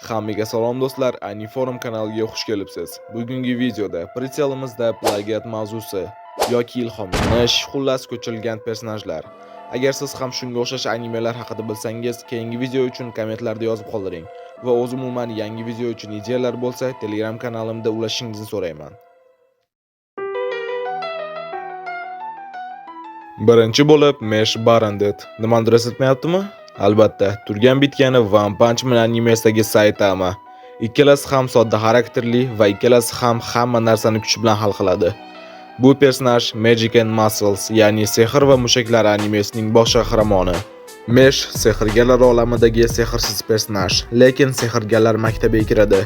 Hammaga salom do'stlar, Aniforum kanaliga xush kelibsiz. Bugungi videoda pritselimizda plagiat mavzusi yoki ilhomlanish, xullas ko'chirilgan personajlar. Agar siz ham shunga o'xshash animelar haqida bilsangiz, keyingi video uchun kommentlarda yozib qoldiring va o'z umuman yangi video uchun ideyalar bo'lsa, Telegram kanalimda ulashingizni so'rayman. Birinchi bo'lib Mesh Barandit. Nimanidir eslatmayaptimi? Albatta, turgan bitgani One Punch Man animesidagi Saitama. Ikkalasi ham sodda xarakterli va ikkalasi ham hamma narsani kuch bilan hal qiladi. Bu personaj Magic and Muscles, ya'ni sehr va mushaklar animesining bosh qahramoni. Mesh sehrgarlar olamidagi sehrsiz personaj, lekin sehrgarlar maktabiga kiradi.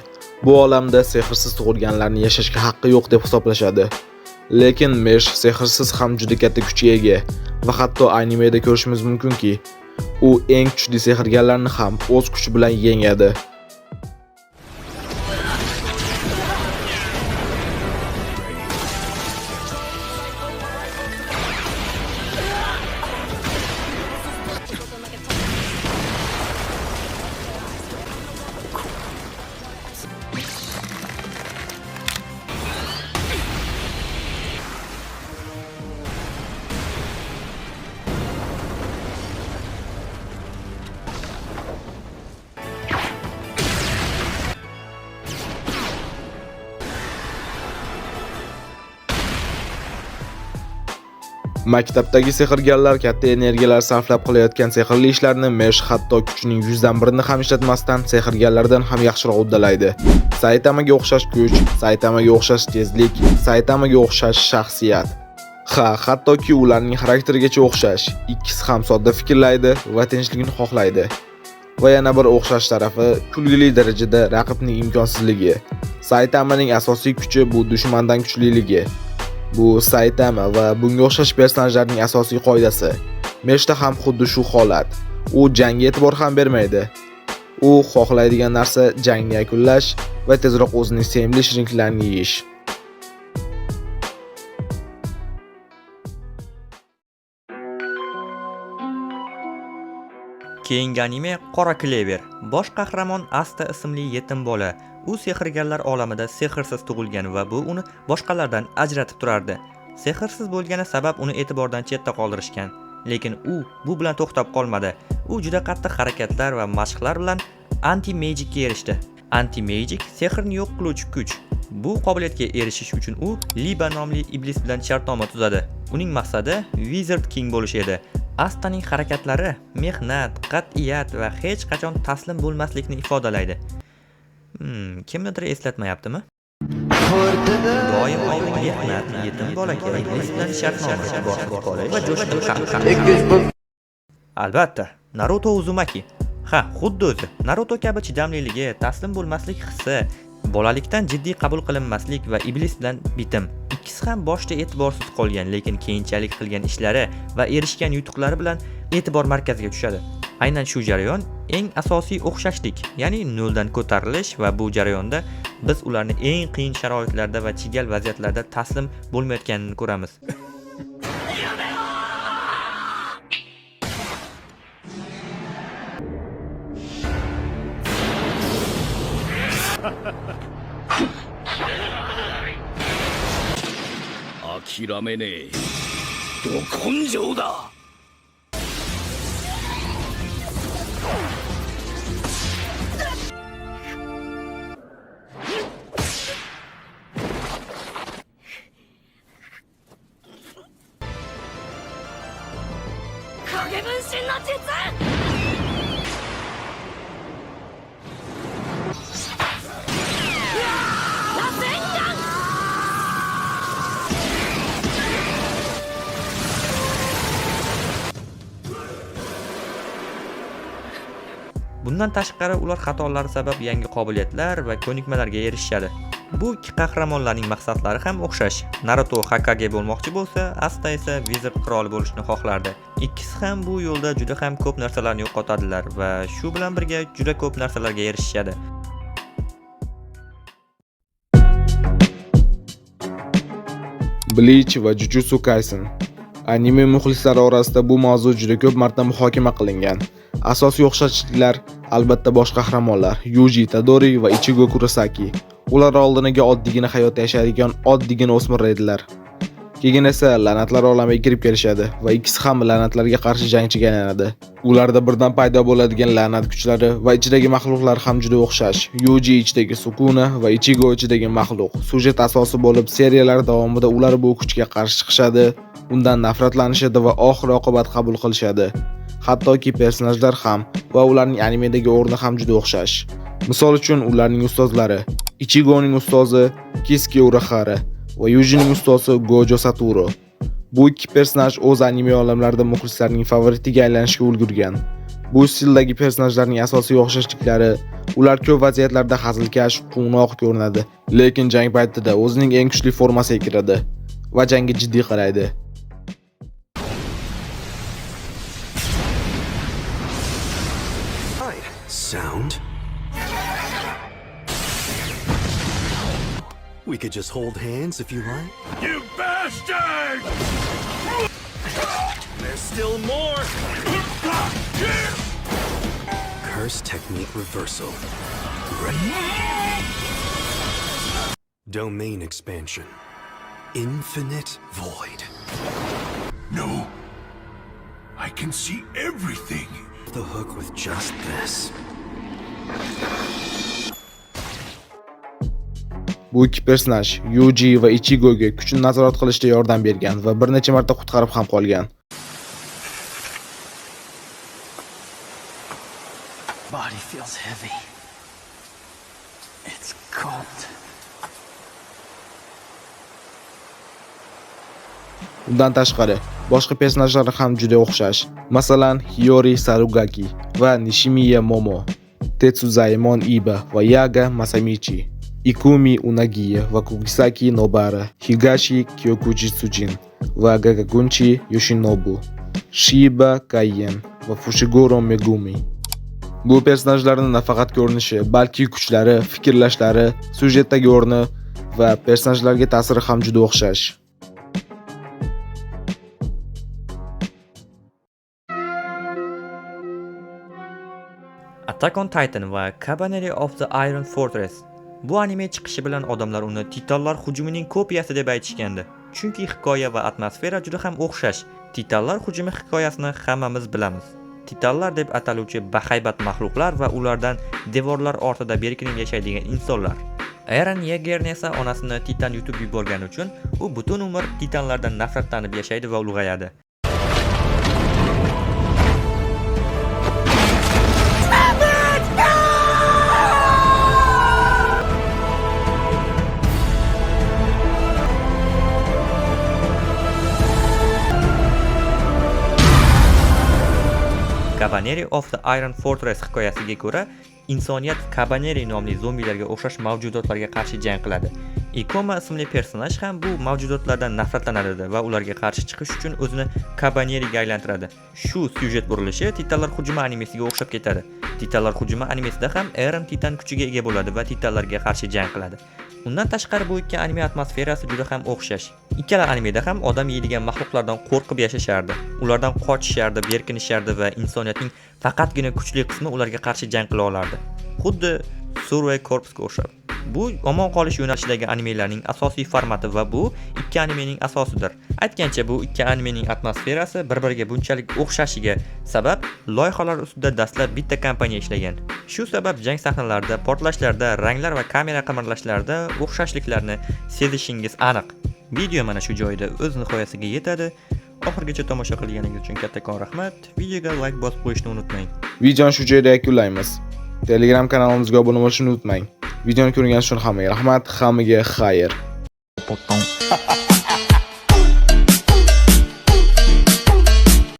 Bu olamda sehrsiz tug'ilganlarning yashashga haqqi yo'q deb hisoblashadi. Lekin Mesh sehrsiz ham juda katta kuchga ega va hatto animeda ko'rishimiz mumkinki, u eng kuchli sehrgarlarni ham o'z kuchi bilan yengadi. Maktabdagi sehrgarlar katta energiyalar sarflab qilayotgan sehrli ishlarni Mesh hatto kuchining 100dan 1ni ham ishlatmasdan sehrgarlardan ham yaxshiroq uddalaydi. Saitamaga o'xshash kuch, Saitamaga o'xshash tezlik, Saitamaga o'xshash shaxsiyat. Hattoki ularning xarakterigacha o'xshash. Ikkisi ham sodda fikrlaydi va tinchlikni xohlaydi. Va yana bir o'xshash tarafi kulgili darajada raqibning imkonsizligi. Saitamaning asosiy kuchi bu dushmandan kuchliligi. Bu Saitama va bunga o'xshash personajlarning asosiy qoidasi. Meshda ham xuddi shu holat. U jangga e'tibor ham bermaydi. U xohlaydigan narsa jangni yakunlash va tezroq o'zining sevimli shirinliklarini yeyish. Keyingi anime Qora Klever. Bosh qahramon Asta ismli yetim bola. U sehrgarlar olamida sehrsiz tug'ilgan va bu uni boshqalardan ajratib turardi. Sehrsiz bo'lgani sabab uni e'tibordan chetda qoldirishgan. Lekin u bu bilan to'xtab qolmadi. U juda qattiq harakatlar va mashqlar bilan anti-magicga erishdi. Anti-magic sehrni yo'q qiluvchi kuch. Bu qobiliyatga erishish uchun u Liba nomli iblis bilan shartnoma tuzadi. Uning maqsadi Wizard King bo'lish edi. Astaning harakatlari mehnat, qat'iyat va hech qachon taslim bo'lmaslikni ifodalaydi. Kimnidir eslatmayaptimi? Doim mehnat, yetim bolaga iblis bilan shartnoma qolish va jo'shqin. Albatta, Naruto Uzumaki. Xuddi o'zi. Naruto kabi chidamliligi, taslim bo'lmaslik hissi, bolalikdan jiddiy qabul qilinmaslik va iblis bilan bitim. Ikkisi ham boshda e'tiborsiz qolgan, lekin keyinchalik qilgan ishlari va erishgan yutuqlari bilan e'tibor markaziga tushadi. Aynan shu jarayon eng asosiy o'xshashlik, ya'ni noldan ko'tarilish va bu jarayonda biz ularni eng qiyin sharoitlarda va chigal vaziyatlarda taslim bo'lmayotganini ko'ramiz. Bundan tashqari ular xatolari sabab yangi qobiliyatlar va ko'nikmalarga erishishadi. Bu ikki qahramonlarning maqsadlari ham o'xshash. Naruto Hokage bo'lmoqchi bo'lsa, Asta esa Wizard qiroli bo'lishni xohlardi. Ikkisi ham bu yo'lda juda ham ko'p narsalarni yo'qotadilar va shu bilan birga juda ko'p narsalarga erishishadi. Bleach va Jujutsu Kaisen. Anime muxlislari orasida bu mavzu juda ko'p marta muhokama qilingan. Asosiy o'xshashliklar Albatta bosh qahramonlar Yuji Tadori va Ichigo Kurosaki. Ular oldiniga oddiygina hayot yashaydigan oddiygina o'smir edilar. Keyin esa la'natlar olamiga kirib kelishadi va ikkisi ham la'natlarga qarshi jangchiga aylanadi. Ularda birdan paydo bo'ladigan la'nat kuchlari va ichidagi mahluqlar ham juda o'xshash. Yuji ichidagi Sukuna va Ichigo ichidagi mahluq. Sujet asosi bo'lib, seriyalar davomida ular bu kuchga qarshi chiqishadi, undan nafratlanishadi va oxir-oqibat qabul qilishadi. Hattoki personajlar ham va ularning animedagi o'rni ham juda o'xshash. Misol uchun, ularning ustozlari Ichigoning ustozi Kisuke Urahara va Yujining ustozi Gojo Satoru. Bu ikki personaj o'z anime olamlarida muxlislarning favoritiga aylanishga ulgurgan. Bu stildagi personajlarning asosiy o'xshashliklari, ular ko'p vaziyatlarda hazilkash, quvnoq ko'rinadi, lekin jang paytida o'zining eng kuchli formasiga kiradi va jangga jiddiy qaraydi. Sound? We could just hold hands if you like. You bastard! There's still more! Curse technique reversal. Domain expansion. Infinite void. No. I can see everything. The hook with just this. Bu ikki personaj Yuji va Ichigoga kuchni nazorat qilishda yordam bergan va bir necha marta qutqarib ham qolgan. Body feels heavy. It's cold. Undan tashqari, boshqa personajlar ham juda o'xshash. Masalan, Hiyori Sarugaki va Nishimiya Momo, Tetsuzaemon Iba va Yaga Masamichi, Ikumi Unagiya va Kugisaki Nobara, Higashi Kyokuchi Tsujin va Gagagunchi Yoshinobu, Shiba Kaien va Fushiguro Megumi. Bu personajlarning nafaqat ko'rinishi, balki kuchlari, fikrlashlari, sujetdagi o'rni va personajlarga ta'siri ham juda o'xshash. Attack on Titan va Cabaneri of the Iron Fortress. Bu anime chiqishi bilan odamlar uni Titanlar hujumining kopiyasi deb aytishgandi. Chunki hikoya va atmosfera juda ham o'xshash. Titanlar hujumi hikoyasini hammamiz bilamiz. Titanlar deb ataluvchi bahaybat maxluqlar va ulardan devorlar ortida berkinib yashaydigan insonlar. Eren Yeagerni esa onasini Titan yutib yuborgani uchun u butun umr Titanlardan nafratlanib yashaydi va ulg'ayadi. Cabaneri of the Iron Fortress hikoyasiga ko'ra, insoniyat Cabaneri nomli zombilarga o'xshash mavjudotlarga qarshi jang qiladi. Ikoma ismli personaj ham bu mavjudotlardan nafratlanadi va ularga qarshi chiqish uchun o'zini Cabaneriga aylantiradi. Shu syujet burilishi Titanlar hujumi animesiga o'xshab ketadi. Titanlar hujumi animesida ham Eren Titan kuchiga ega bo'ladi va Titanlarga qarshi jang qiladi. Undan tashqari bu ikki anime atmosferasi juda ham o'xshash. Ikkala animeda ham odam yeydigan mahluqlardan qo'rqib yashashardi. Ulardan qochishardi, berkinishardi va insoniyatning faqatgina kuchli qismi ularga qarshi jang qila olardi. Xuddi Survey Corpsga o'xshab. Bu omon qolish yo'nalishidagi animelarning asosiy formati va bu ikki animening asosidir. Aytgancha bu ikki animening atmosferasi bir-biriga bunchalik o'xshashiga sabab loyihalar ustida dastlab bitta kompaniya ishlagan. Shu sabab jang sahnalarida, portlashlarda, ranglar va kamera qimirlashlarida o'xshashliklarni sezishingiz aniq. Video mana shu joyda o'z nihoyasiga yetadi. Oxirgacha tomosha qilganingiz uchun kattakon rahmat. Videoga like bosib qo'yishni unutmang. Videoni shu joyda yakunlaymiz. Telegram kanalimizga obuna bo'lishni unutmang. Videoni ko'rganingiz uchun hammaga rahmat, hammaga xayr.